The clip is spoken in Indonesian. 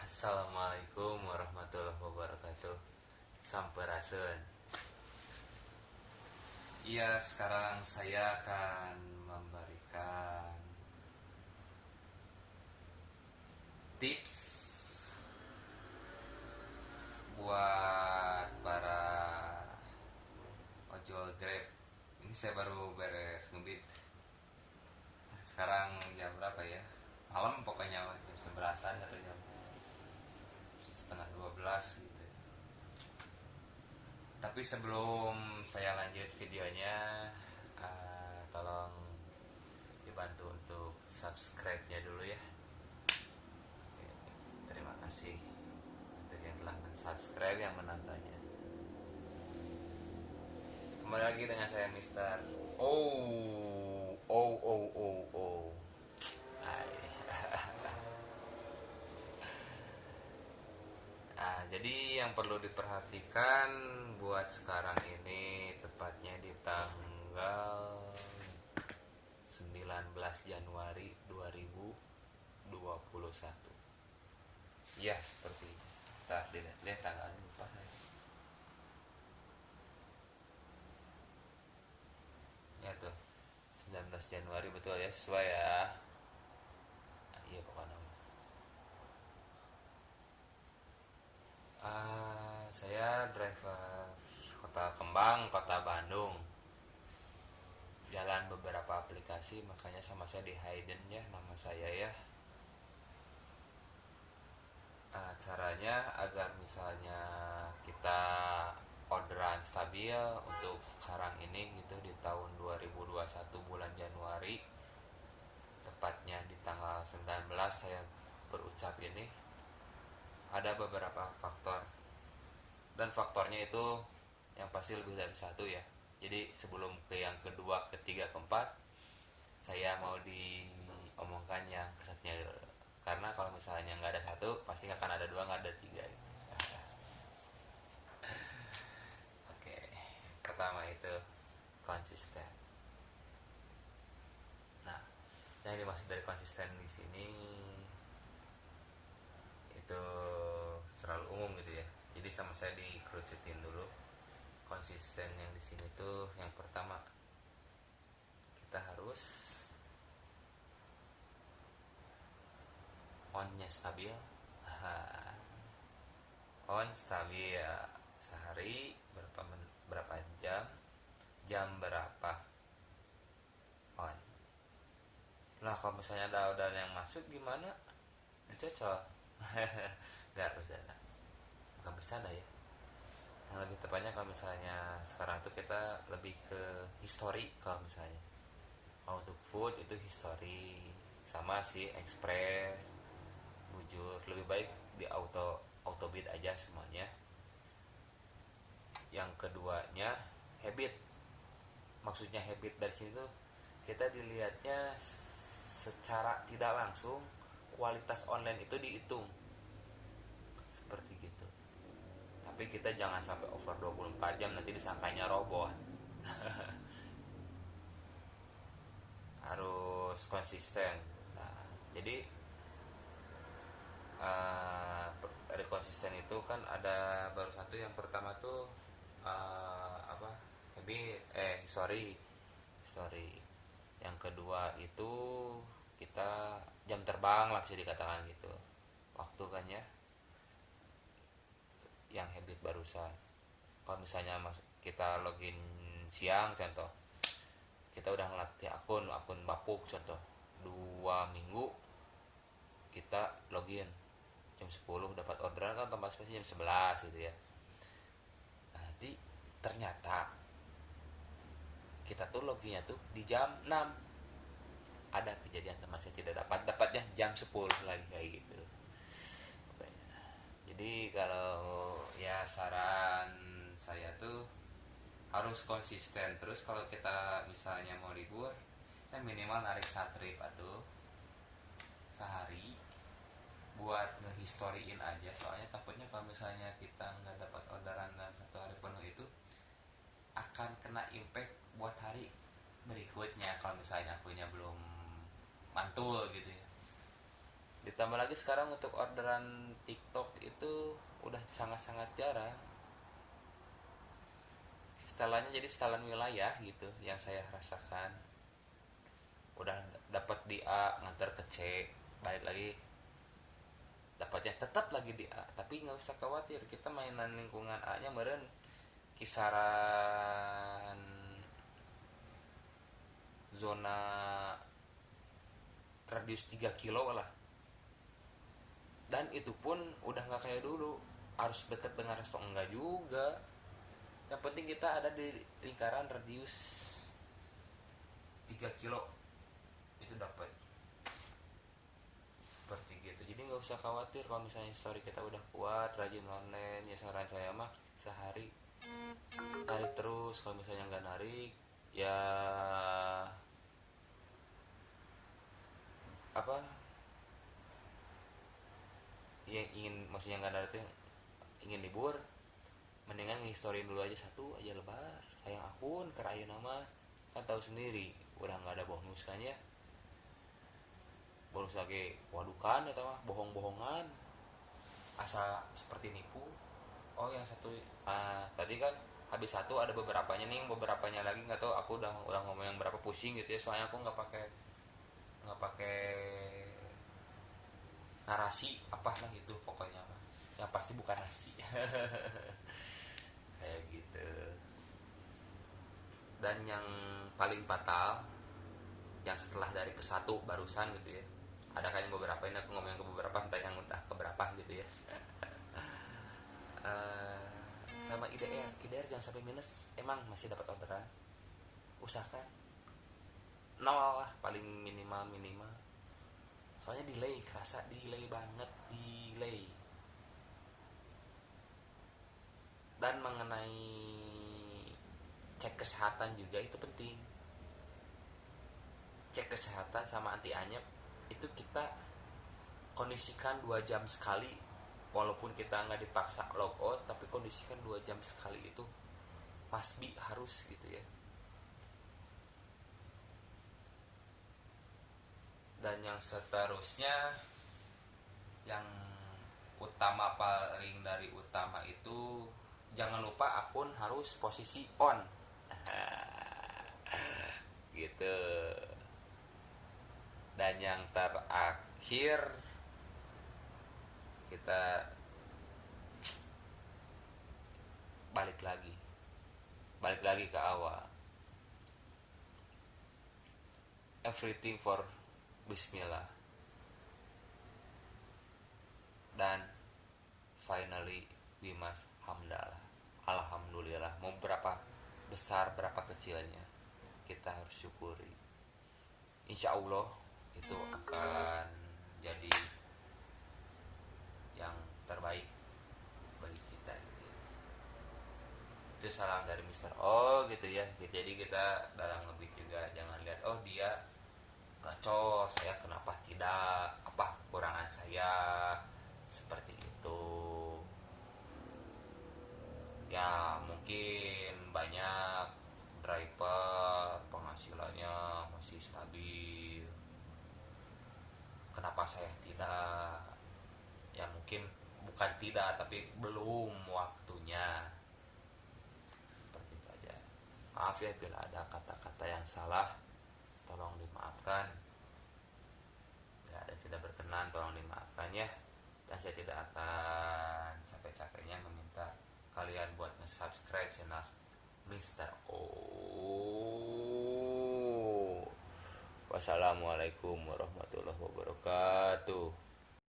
Assalamualaikum warahmatullahi wabarakatuh. Sampurasun. Iya, sekarang saya akan memberikan tips buat para ojol Grab. Ini saya baru beres ngebit. Sekarang jam berapa ya? Malam pokoknya jam 11-an atau jam setengah 12 gitu. Tapi sebelum saya lanjut videonya, tolong dibantu untuk subscribe-nya dulu ya. Oke, terima kasih untuk yang telah mensubscribe, yang menontonnya. Kembali lagi dengan saya Mister. Oh. Hai. Jadi yang perlu diperhatikan buat sekarang ini, tepatnya di tanggal 19 Januari 2021. Ya, seperti ini. Ntar dilihat tanggalnya, lupa saya. Ya tuh, 19 Januari betul ya, sesuai ya. Iya pokoknya. Saya driver Kota Kembang, Kota Bandung. Jalan beberapa aplikasi, makanya sama saya di Hayden ya, nama saya ya. Caranya agar misalnya kita orderan stabil untuk sekarang ini gitu di tahun 2021 bulan Januari, tepatnya di tanggal 19 saya berucap ini, ada beberapa faktor, dan faktornya itu yang pasti lebih dari satu ya. Jadi sebelum ke yang kedua, ketiga, keempat, saya mau diomongkan yang kesatunya dulu. Karena kalau misalnya nggak ada satu, pasti nggak akan ada dua, nggak ada tiga. Oke, pertama itu konsisten. Nah, yang dimaksud dari konsisten di sini itu terlalu umum gitu ya. Jadi sama saya dikerucutin dulu. Konsisten yang di sini tuh yang pertama, kita harus on-nya stabil. On stabil ya, sehari berapa jam berapa on. Lah kalau misalnya ada orderan yang masuk gimana? Dicocok. Nggak bercanda, bukan bercanda ya. Yang lebih tepatnya kalau misalnya sekarang tuh kita lebih ke history. Kalau misalnya mau untuk food itu history, sama sih express, bujur, lebih baik di auto bid aja semuanya. Yang keduanya habit. Maksudnya habit dari sini tuh kita dilihatnya secara tidak langsung, kualitas online itu dihitung seperti gitu. Tapi kita jangan sampai over 24 jam, nanti disangkanya robot. Harus konsisten. Nah, jadi dari konsisten itu kan ada baru satu. Yang pertama tuh apa, sorry. Yang kedua itu kita jam terbang lah, bisa dikatakan gitu, waktu kan ya. Yang habit barusan, kalau misalnya kita login siang contoh, kita udah ngelatih akun bapuk contoh 2 minggu, kita login jam 10 dapat orderan kan otomatis pasti jam 11 gitu ya. Nanti ternyata kita tuh loginnya tuh di jam 6, ada kejadian teman saya tidak dapatnya jam 10 lagi kayak gitu. Jadi kalau ya saran saya tuh harus konsisten. Terus kalau kita misalnya mau libur, ya minimal narik satrip atau sehari buat ngehistoriin aja. Soalnya takutnya kalau misalnya kita nggak dapat orderan dalam 1 hari penuh itu akan kena impact buat hari berikutnya kalau misalnya akunya belum mantul gitu ya. Ditambah lagi sekarang untuk orderan TikTok itu udah sangat-sangat jarang. Setelannya jadi setelan wilayah gitu yang saya rasakan. Udah dapat di A ngantar ke C, balik lagi dapatnya tetap lagi di A, tapi nggak usah khawatir, kita mainan lingkungan A nya meren kisaran zona radius 3 kilo lah, dan itu pun udah nggak kayak dulu harus deket dengan resto, enggak juga. Yang penting kita ada di lingkaran radius 3 kilo itu dapat seperti gitu. Jadi nggak usah khawatir kalau misalnya story kita udah kuat, rajin online, ya saran saya mah sehari narik terus. Kalau misalnya nggak narik ya apa ya, ingin maksudnya nggak narik tuh ingin libur, mendingan nge-storyin dulu aja satu aja lebar, sayang akun kerayu nama, kan tahu sendiri udah nggak ada bonus kan ya, bonus lagi waduh kan ya mah bohong-bohongan asa seperti nipu. Oh yang satu tadi kan habis satu ada beberapanya nih, beberapanya lagi nggak tahu, aku udah ngomong yang berapa, pusing gitu ya, soalnya aku nggak pakai narasi apa lah gitu pokoknya, yang pasti bukan nasi. Kayak gitu. Dan yang paling fatal yang setelah dari ke satu barusan gitu ya, ada kan beberapa, ini aku ngomong ke beberapa entah keberapa gitu ya. Sama IDR jangan sampai minus, emang masih dapat orderan, usahakan nol lah paling minimal, soalnya delay, kerasa delay banget, delay. Dan mengenai cek kesehatan juga itu penting, cek kesehatan sama anti anyep itu kita kondisikan 2 jam sekali, walaupun kita nggak dipaksa logout, tapi kondisikan 2 jam sekali itu pasti harus gitu ya. Dan yang seterusnya, yang utama, paling dari utama itu jangan lupa akun harus posisi on. Gitu. Dan yang terakhir, kita balik lagi ke awal, everything for bismillah. Dan finally we must hamdalah, alhamdulillah. Mau berapa besar berapa kecilnya kita harus syukuri, insya Allah itu akan jadi yang terbaik bagi kita gitu ya. Itu salam dari Mister O gitu ya. Jadi kita dalam ngebit juga jangan lihat oh dia gacor, saya kenapa tidak, apa kekurangan saya, seperti itu ya. Mungkin banyak driver penghasilannya masih stabil, kenapa saya tidak, ya mungkin bukan tidak tapi belum waktunya, seperti itu aja. Maaf ya bila ada kata-kata yang salah, tolong dimaafkan. Bila ada tidak berkenan, tolong dimaafkan ya. Dan saya tidak akan capek-capeknya meminta kalian buat nge-subscribe channel Mr. O. Wassalamualaikum warahmatullahi wabarakatuh.